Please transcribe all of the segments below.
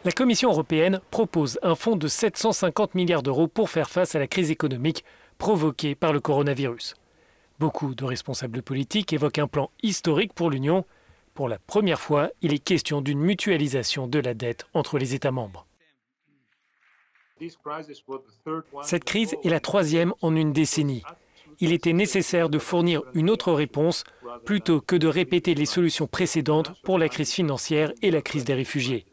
La Commission européenne propose un fonds de 750 milliards d'euros pour faire face à la crise économique provoquée par le coronavirus. Beaucoup de responsables politiques évoquent un plan historique pour l'Union. Pour la première fois, il est question d'une mutualisation de la dette entre les États membres. Cette crise est la troisième en une décennie. Il était nécessaire de fournir une autre réponse plutôt que de répéter les solutions précédentes pour la crise financière et la crise des réfugiés.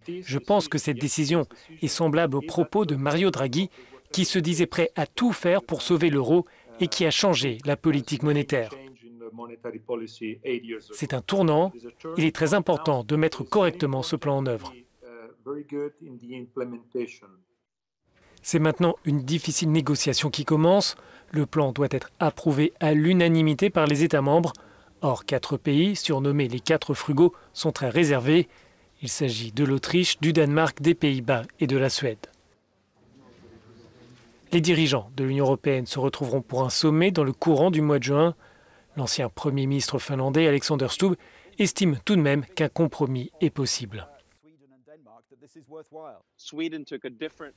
Je pense que cette décision est semblable aux propos de Mario Draghi, qui se disait prêt à tout faire pour sauver l'euro et qui a changé la politique monétaire. C'est un tournant. Il est très important de mettre correctement ce plan en œuvre. C'est maintenant une difficile négociation qui commence. Le plan doit être approuvé à l'unanimité par les États membres. Or, 4 pays, surnommés les 4 frugaux, sont très réservés. Il s'agit de l'Autriche, du Danemark, des Pays-Bas et de la Suède. Les dirigeants de l'Union européenne se retrouveront pour un sommet dans le courant du mois de juin. L'ancien Premier ministre finlandais Alexander Stubb estime tout de même qu'un compromis est possible.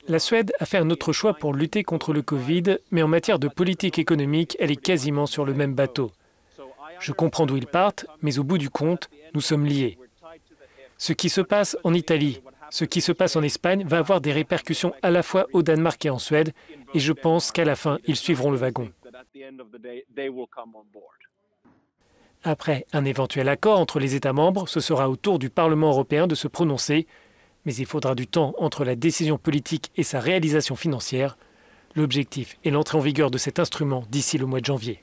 La Suède a fait un autre choix pour lutter contre le Covid, mais en matière de politique économique, elle est quasiment sur le même bateau. Je comprends d'où ils partent, mais au bout du compte, nous sommes liés. Ce qui se passe en Italie, ce qui se passe en Espagne va avoir des répercussions à la fois au Danemark et en Suède, et je pense qu'à la fin, ils suivront le wagon. Après un éventuel accord entre les États membres, ce sera au tour du Parlement européen de se prononcer, mais il faudra du temps entre la décision politique et sa réalisation financière. L'objectif est l'entrée en vigueur de cet instrument d'ici le mois de janvier.